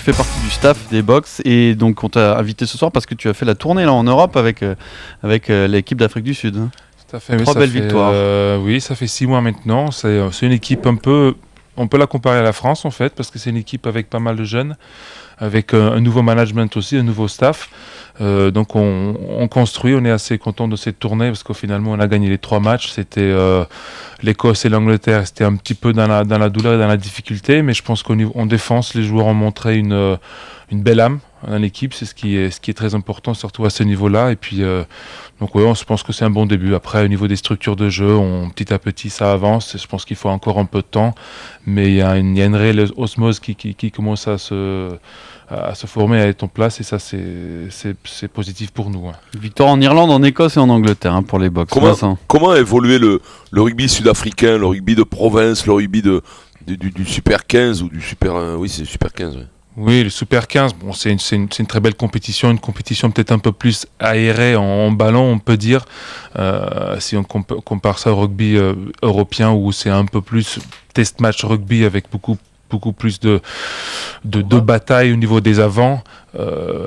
tu fais partie du staff des Box et donc on t'a invité ce soir parce que tu as fait la tournée là en Europe avec l'équipe d'Afrique du Sud. Tout à fait, 3 belles victoires. Oui, ça fait 6 mois maintenant. C'est une équipe un peu... On peut la comparer à la France en fait, parce que c'est une équipe avec pas mal de jeunes, avec un nouveau management aussi, un nouveau staff. Donc on construit, on est assez content de cette tournée, parce qu'au finalement on a gagné les 3 matchs. C'était l'Écosse et l'Angleterre, c'était un petit peu dans la douleur et dans la difficulté, mais je pense qu'en défense, les joueurs ont montré une belle âme dans l'équipe, c'est ce qui est très important, surtout à ce niveau-là. Et puis, donc ouais, je pense que c'est un bon début. Après, au niveau des structures de jeu, petit à petit, ça avance. Je pense qu'il faut encore un peu de temps, mais il y a une réelle osmose qui commence à se former, à être en place, et ça, c'est positif pour nous. Hein. Victoire en Irlande, en Écosse et en Angleterre pour les Box. Comment a évolué le rugby sud-africain, le rugby de province, le rugby du Super 15 ou du Super... oui, c'est Super 15, oui. Oui, le Super 15, bon, c'est une très belle compétition, une compétition peut-être un peu plus aérée en ballon, on peut dire, si on compare ça au rugby européen où c'est un peu plus test match rugby avec beaucoup plus de batailles au niveau des avants.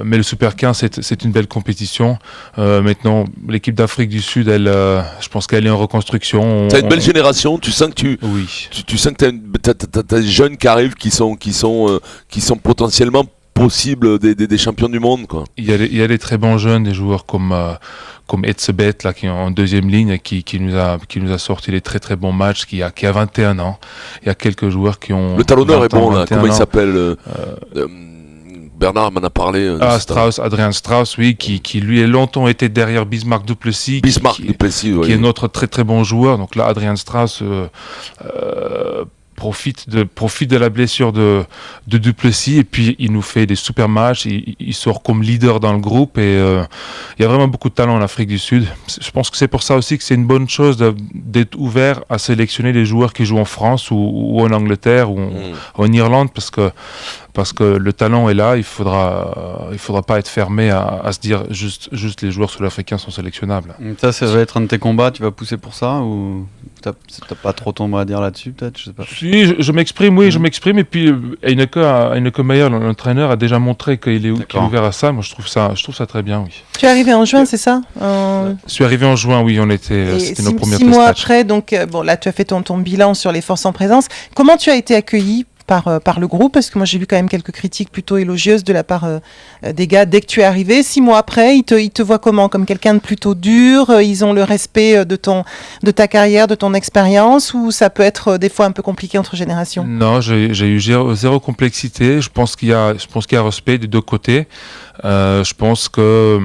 Mais le Super 15, c'est une belle compétition. Maintenant, l'équipe d'Afrique du Sud, je pense qu'elle est en reconstruction. T'as une belle génération. Tu sens que tu sens que t'as des jeunes qui arrivent qui sont potentiellement possibles des champions du monde, quoi. Il y a des très bons jeunes, des joueurs comme Etzebeth là, qui est en deuxième ligne, qui nous a sorti des très très bons matchs, qui a 21 ans. Il y a quelques joueurs qui ont... Le talonneur est bon là, comment il s'appelle Bernard m'en a parlé. Adrien Strauss, oui, qui lui a longtemps été derrière Bismarck Duplessis. Oui. Qui est notre très très bon joueur. Donc là, Adrien Strauss profite de la blessure de Duplessis, et puis il nous fait des super matchs, il sort comme leader dans le groupe, et il y a vraiment beaucoup de talent en Afrique du Sud. Je pense que c'est pour ça aussi que c'est une bonne chose d'être ouvert à sélectionner les joueurs qui jouent en France ou en Angleterre ou en Irlande, parce que le talent est là. Il faudra pas être fermé à se dire juste les joueurs sud-africains sont sélectionnables. Ça va être un de tes combats, tu vas pousser pour ça, ou t'as pas trop ton mot à dire là-dessus, peut-être, je sais pas. Si, je m'exprime, je m'exprime, et puis Heineke Meyer, l'entraîneur, a déjà montré qu'il est ouvert à ça. Moi, je trouve ça très bien, oui. Tu es arrivé en juin, c'est ça Je suis arrivé en juin, oui, c'était nos premiers 6 mois après, donc là, tu as fait ton bilan sur les forces en présence. Comment tu as été accueilli par le groupe, parce que moi j'ai vu quand même quelques critiques plutôt élogieuses de la part des gars dès que tu es arrivé. 6 mois après, ils te voient comment? Comme quelqu'un de plutôt dur? Ils ont le respect de ta carrière, de ton expérience, ou ça peut être des fois un peu compliqué entre générations? Non, j'ai eu zéro complexité. Je pense qu'il y a respect des deux côtés. Je pense que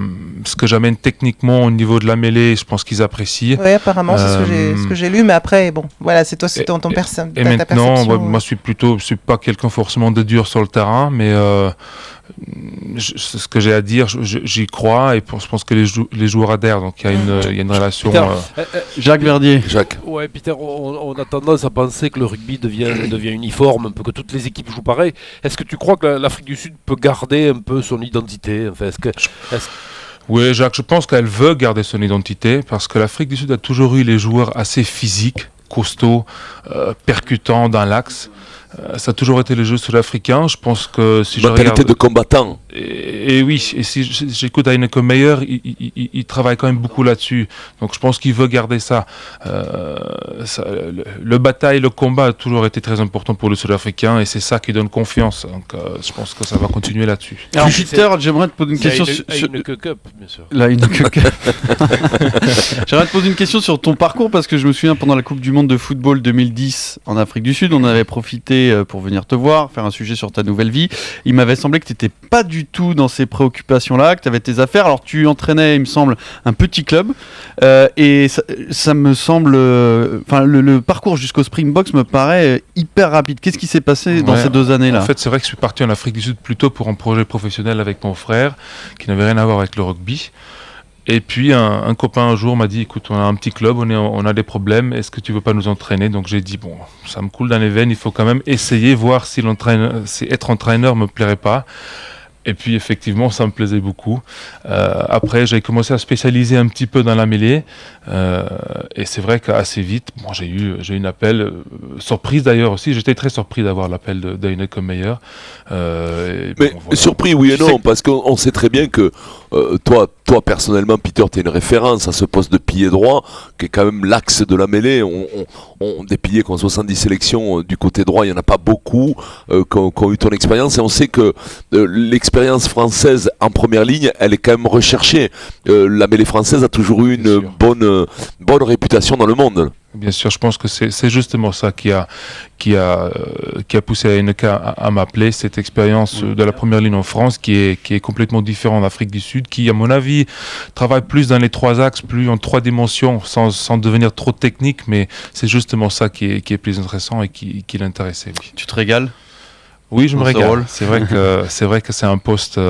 ce que j'amène techniquement au niveau de la mêlée, je pense qu'ils apprécient. Oui, apparemment, c'est ce que j'ai lu, mais après, bon, voilà, c'est toi, c'est ton personne. Et maintenant, moi, je suis pas quelqu'un forcément de dur sur le terrain, mais ce que j'ai à dire, j'y crois, et je pense que les joueurs adhèrent, donc il y a une relation. Peter, Jacques Verdier. Ouais, Peter, on a tendance à penser que le rugby devient uniforme, un peu que toutes les équipes jouent pareil. Est-ce que tu crois que l'Afrique du Sud peut garder un peu son identité? Enfin, Oui, Jacques, je pense qu'elle veut garder son identité, parce que l'Afrique du Sud a toujours eu les joueurs assez physiques, costauds, percutants dans l'axe. Ça a toujours été le jeu sud-africain. Je pense que si mentalité de combattant. Et oui, et si j'écoute Heineke Meyer, il travaille quand même beaucoup là-dessus. Donc je pense qu'il veut garder ça. Le bataille, le combat a toujours été très important pour le Sud-Africain, et c'est ça qui donne confiance. Donc je pense que ça va continuer là-dessus. Alors Peter, j'aimerais te poser une question sur Heineke Cup, bien sûr. J'aimerais te poser une question sur ton parcours, parce que je me souviens pendant la Coupe du Monde de football 2010 en Afrique du Sud, on avait profité pour venir te voir, faire un sujet sur ta nouvelle vie. Il m'avait semblé que tu n'étais pas du tout dans ces préoccupations-là, que tu avais tes affaires. Alors tu entraînais, il me semble, un petit club, et ça me semble... le parcours jusqu'au Springboks me paraît hyper rapide. Qu'est-ce qui s'est passé dans ces 2 années-là? En fait, c'est vrai que je suis parti en Afrique du Sud plutôt pour un projet professionnel avec mon frère, qui n'avait rien à voir avec le rugby. Et puis un copain un jour m'a dit, écoute, on a un petit club, on a des problèmes, est-ce que tu veux pas nous entraîner? Donc j'ai dit, bon, ça me coule dans les veines, il faut quand même essayer, voir si être entraîneur me plairait pas. Et puis effectivement, ça me plaisait beaucoup. Après, j'ai commencé à spécialiser un petit peu dans la mêlée. Et c'est vrai qu'assez vite, j'ai eu une appel, surprise d'ailleurs aussi. J'étais très surpris d'avoir l'appel d'Heineken Meyer. Mais surpris, oui et non, parce qu'on sait très bien que toi personnellement, Peter, tu es une référence à ce poste de pilier droit, qui est quand même l'axe de la mêlée. Des piliers qui ont 70 sélections du côté droit, il n'y en a pas beaucoup qui ont eu ton expérience. Et on sait que l'expérience française en première ligne, elle est quand même recherchée. La mêlée française a toujours eu une bonne réputation dans le monde. Bien sûr, je pense que c'est justement ça qui a poussé Heineken à m'appeler, cette expérience de la première ligne en France qui est complètement différente en Afrique du Sud, qui à mon avis travaille plus dans les 3 axes, plus en 3 dimensions, sans devenir trop technique, mais c'est justement ça qui est plus intéressant et qui l'intéressait. Oui. Tu te régales ? Oui, je me régale. C'est vrai que c'est un poste,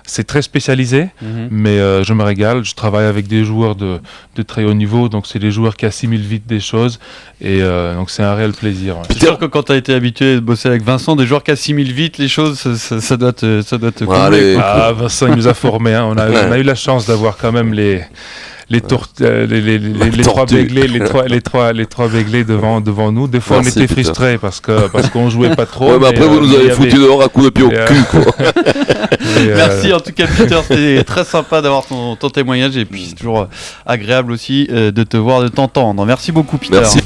c'est très spécialisé, mais je me régale. Je travaille avec des joueurs de très haut niveau, donc c'est des joueurs qui assimilent vite des choses, et donc c'est un réel plaisir. Ouais. C'est sûr que quand tu as été habitué de bosser avec Vincent, des joueurs qui assimilent vite les choses, ça doit te combler. Vincent, il nous a formés. Hein. On a eu la chance d'avoir quand même les 3 béglés, les trois béglés devant nous. Des fois, on était frustrés parce qu'on jouait pas trop. Ouais, mais après, vous nous avez foutu dehors à coups de pied au cul, quoi. Merci en tout cas, Peter. C'était très sympa d'avoir ton témoignage et puis c'est toujours agréable aussi de te voir, de t'entendre. Merci beaucoup, Peter. Merci.